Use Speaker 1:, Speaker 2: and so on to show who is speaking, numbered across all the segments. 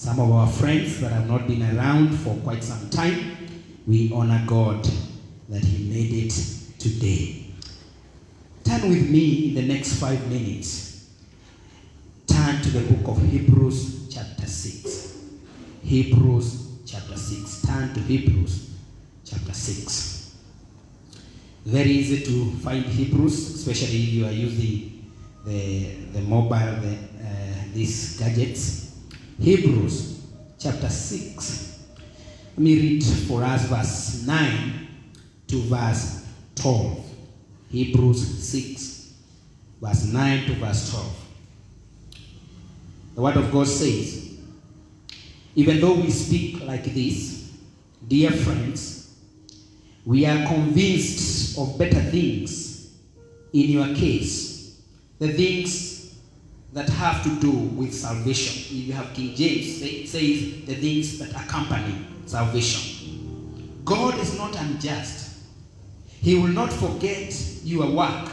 Speaker 1: some of our friends that have not been around for quite some time. We honor God that He made it today. Turn with me in the next 5 minutes. Turn to the book of Hebrews chapter 6. Hebrews chapter 6. Turn to Hebrews chapter 6. Very easy to find Hebrews, especially if you are using the mobile, these gadgets. Hebrews chapter 6. Let me read for us verse 9 to verse 12. Hebrews 6, verse 9 to verse 12. The Word of God says, even though we speak like this, dear friends, we are convinced of better things in your case, the things that have to do with salvation. If you have King James, it says the things that accompany salvation. God is not unjust. He will not forget your work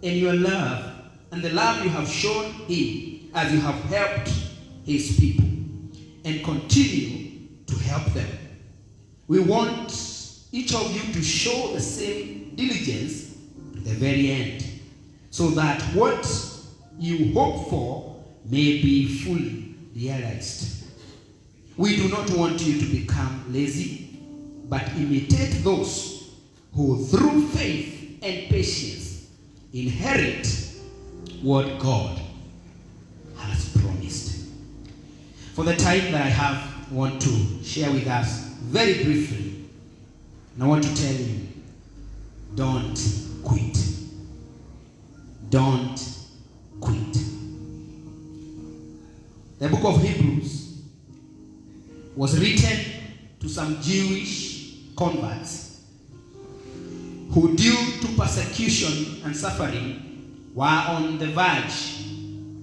Speaker 1: and your love and the love you have shown Him as you have helped His people and continue to help them. We want each of you to show the same diligence to the very end, so that what you hope for may be fully realized. We do not want you to become lazy, but imitate those who through faith and patience inherit what God has promised. For the time that I have, I want to share with us very briefly, and I want to tell you, don't quit. Don't quit. The book of Hebrews was written to some Jewish converts who, due to persecution and suffering, were on the verge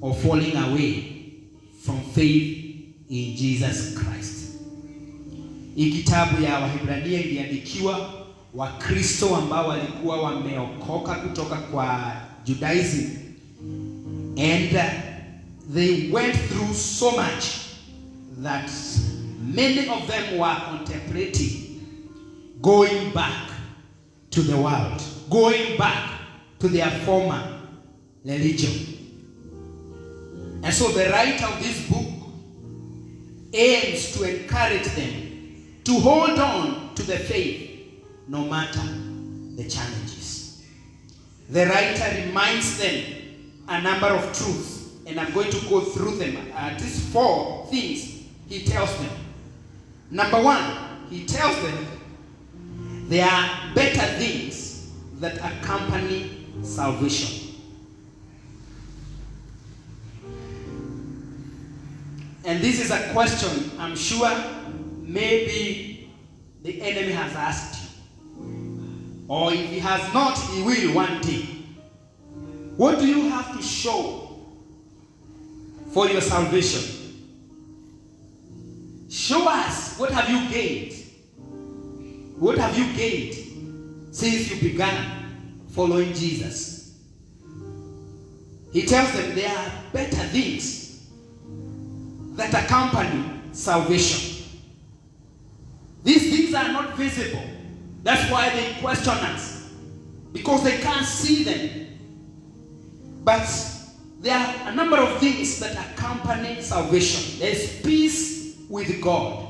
Speaker 1: of falling away from faith in Jesus Christ. Hii kitabu ya Wahebrania iliandikiwa Wakristo ambao walikuwa wameokoka kutoka kwa Judaism, and they went through so much that many of them were contemplating going back to the world, going back to their former religion. And so the writer of this book aims to encourage them to hold on to the faith no matter the challenges. The writer reminds them a number of truths, and I'm going to go through them. At least 4 things he tells them. Number 1, he tells them there are better things that accompany salvation. And this is a question I'm sure maybe the enemy has asked you. Or if he has not, he will one day. What do you have to show for your salvation? Show us, what have you gained? What have you gained since you began following Jesus? He tells them there are better things that accompany salvation. These things are not visible. That's why they question us, because they can't see them. But there are a number of things that accompany salvation. There is peace with God.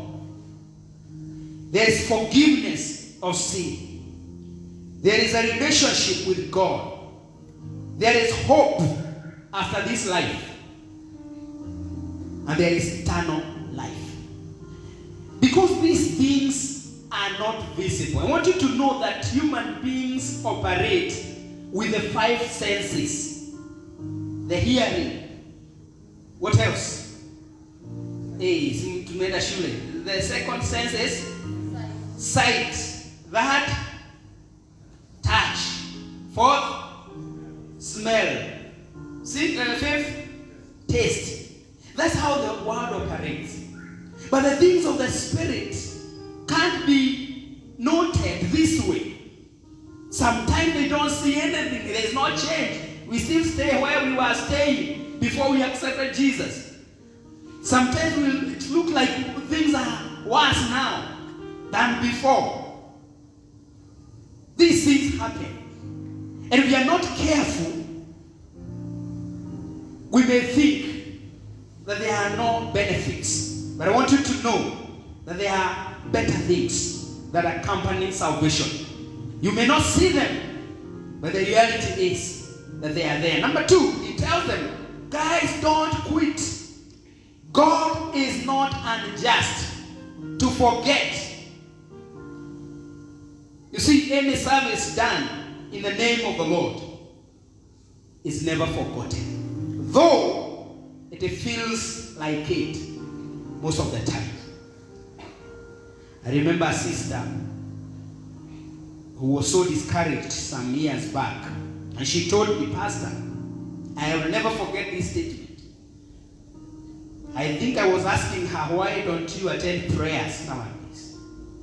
Speaker 1: There is forgiveness of sin. There is a relationship with God. There is hope after this life. And there is eternal life. Because these things are not visible. I want you to know that human beings operate with the 5 senses. The hearing. What else? The second sense is sight. Third, touch. 4th, smell. 5th, taste. That's how the world operates. But the things of the Spirit can't be noted this way. Sometimes they don't see anything. There's no change. We still stay where we were staying before we accepted Jesus. Sometimes it look like things are worse now than before. These things happen. And if we are not careful, we may think that there are no benefits. But I want you to know that there are better things that accompany salvation. You may not see them, but the reality is that they are there. Number 2, he tells them, guys, don't quit. God is not unjust to forget. You see, any service done in the name of the Lord is never forgotten, though it feels like it most of the time. I remember a sister who was so discouraged some years back, and she told me, Pastor, I will never forget this statement. I think I was asking her, why don't you attend prayers nowadays?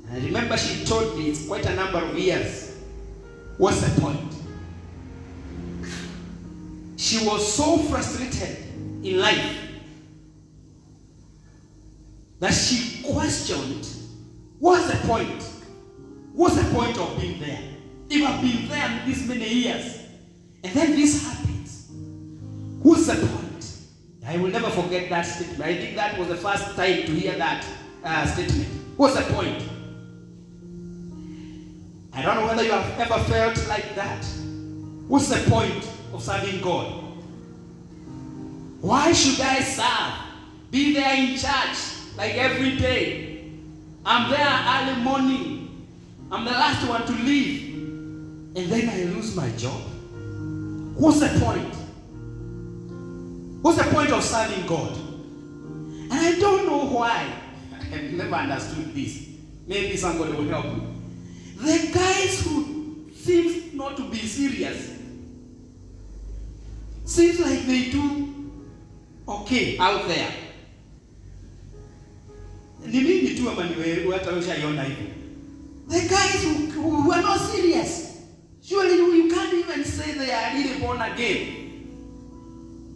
Speaker 1: And I remember she told me, it's quite a number of years. What's the point? She was so frustrated in life that she questioned, what's the point? What's the point of being there? If I've been there this many years, and then this happens, what's the point? I will never forget that statement. I think that was the first time to hear that statement. What's the point? I don't know whether you have ever felt like that. What's the point of serving God? Why should I serve? Be there in church like every day. I'm there early morning. I'm the last one to leave. And then I lose my job. What's the point? What's the point of serving God? And I don't know why. I've never understood this. Maybe somebody will help me. The guys who seem not to be serious, seems like they do okay out there. The guys who are not serious, surely you can't even say they are really born again.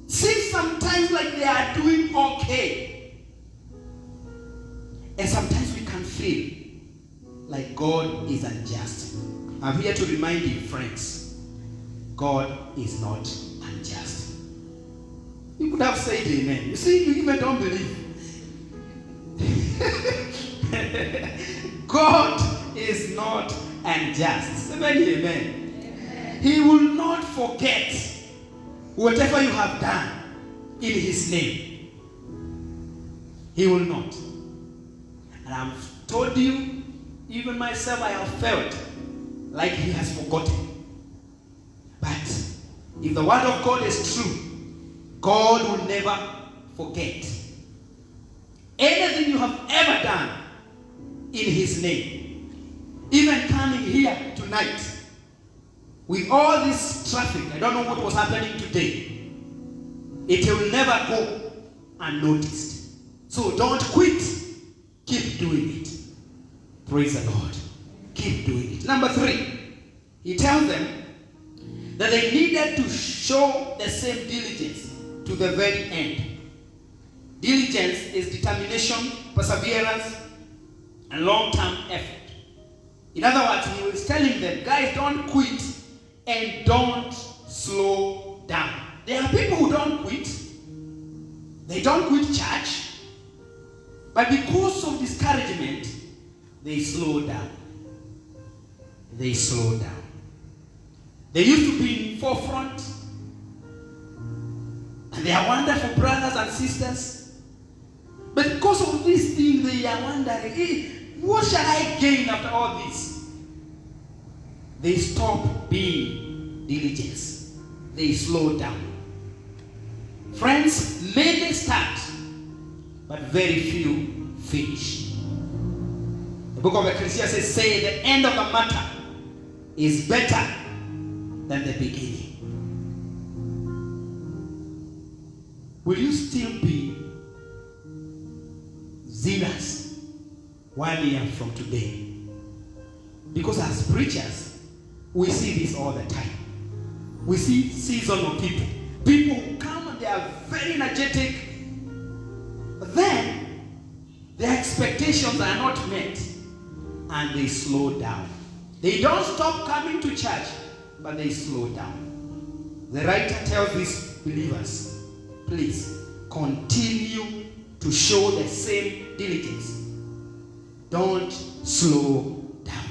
Speaker 1: Seems sometimes like they are doing okay. And sometimes we can feel like God is unjust. I'm here to remind you, friends, God is not unjust. You could have said amen. You see, you even don't believe. God is not unjust. Say amen. He will not forget whatever you have done in his name. He will not. And I've told you, even myself, I have felt like he has forgotten. But if the word of God is true, God will never forget anything you have ever done in his name. Even coming here tonight with all this traffic, I don't know what was happening today. It will never go unnoticed. So don't quit. Keep doing it. Praise the Lord. Keep doing it. Number 3, he tells them that they needed to show the same diligence to the very end. Diligence is determination, perseverance, and long-term effort. In other words, he was telling them, guys, don't quit and don't slow down. There are people who don't quit. They don't quit church. But because of discouragement, they slow down. They slow down. They used to be in forefront. And they are wonderful brothers and sisters. But because of this thing, they are wondering, hey, what shall I gain after all this? They stop being diligent. They slow down. Friends, many start, but very few finish. The book of Ecclesiastes says the end of the matter is better than the beginning. Will you still be zealous 1 year from today? Because as preachers, we see this all the time. We see seasonal people. People who come and they are very energetic. But then expectations are not met, and they slow down. They don't stop coming to church, but they slow down. The writer tells these believers, please continue to show the same diligence. Don't slow down.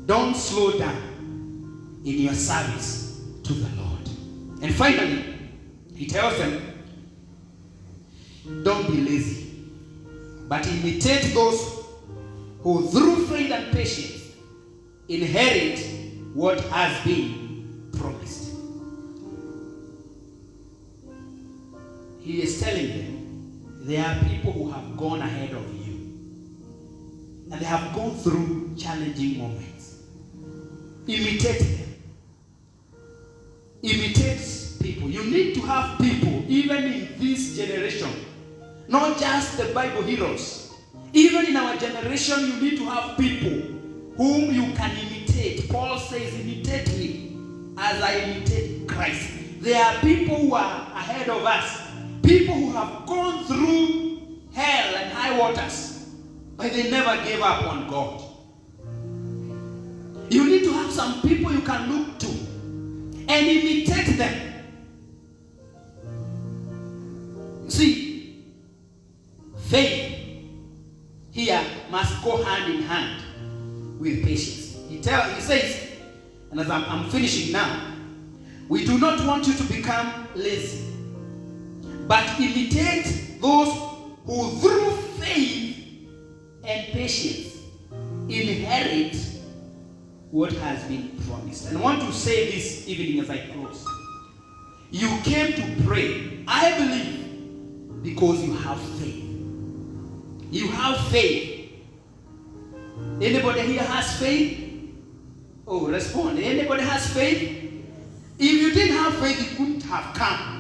Speaker 1: Don't slow down in your service to the Lord. And finally, he tells them, don't be lazy, but imitate those who through faith and patience inherit what has been promised. He is telling them, there are people who have gone ahead of you, and they have gone through challenging moments. Imitate them. Imitate people. You need to have people, even in this generation, not just the Bible heroes. Even in our generation, you need to have people whom you can imitate. Paul says, imitate me as I imitate Christ. There are people who are ahead of us. People who have gone through hell and high waters, but they never gave up on God. You need to have some people you can look to and imitate them. See, faith here must go hand in hand with patience. He says, and as I'm finishing now, we do not want you to become lazy, but imitate those who through faith and patience inherit what has been promised. And I want to say this evening as I close. You came to pray, I believe, because you have faith. You have faith. Anybody here has faith? Oh, respond. Anybody has faith? If you didn't have faith, you couldn't have come.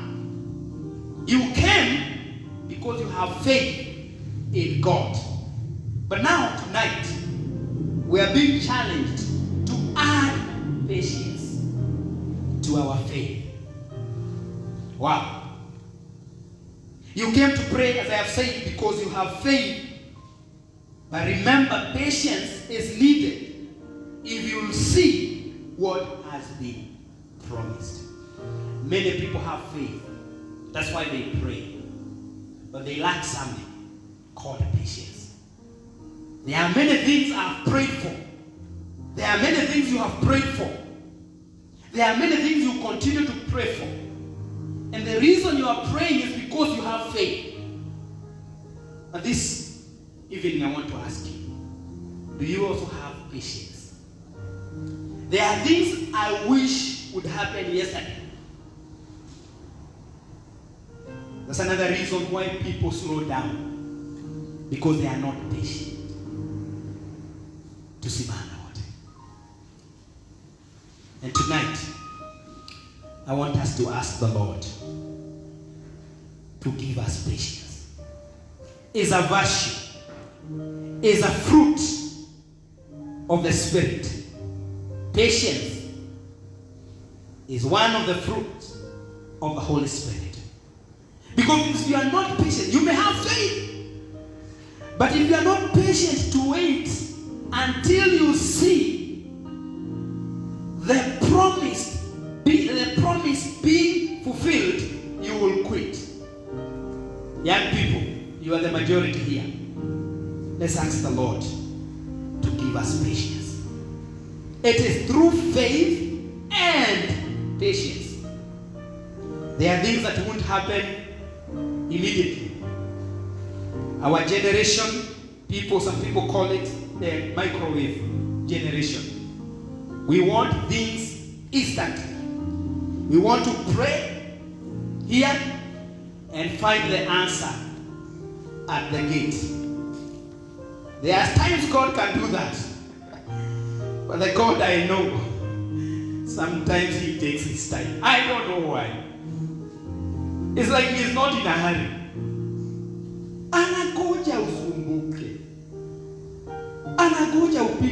Speaker 1: You came because you have faith in God. But now, tonight, we are being challenged to add patience to our faith. Wow. You came to pray, as I have said, because you have faith. But remember, patience is needed if you will see what has been promised. Many people have faith. That's why they pray. But they lack something called patience. There are many things I've prayed for. There are many things you have prayed for. There are many things you continue to pray for. And the reason you are praying is because you have faith. But this evening I want to ask you, do you also have patience? There are things I wish would happen yesterday. That's another reason why people slow down. Because they are not patient. Tusimame wote. And tonight, I want us to ask the Lord to give us patience. It's a virtue. It's a fruit of the Spirit. Patience is one of the fruits of the Holy Spirit. Because if you are not patient, you may have faith. But if you are not patient to wait until you see the promise being fulfilled, you will quit. Young people, you are the majority here. Let's ask the Lord to give us patience. It is through faith and patience. There are things that won't happen immediately. Our generation, some people call it the microwave generation. We want things instantly. We want to pray here and find the answer at the gate. There are times God can do that. But the God I know, sometimes He takes His time. I don't know why. It's like He's not in a hurry. Anagoja usumbuke. Anagoja upige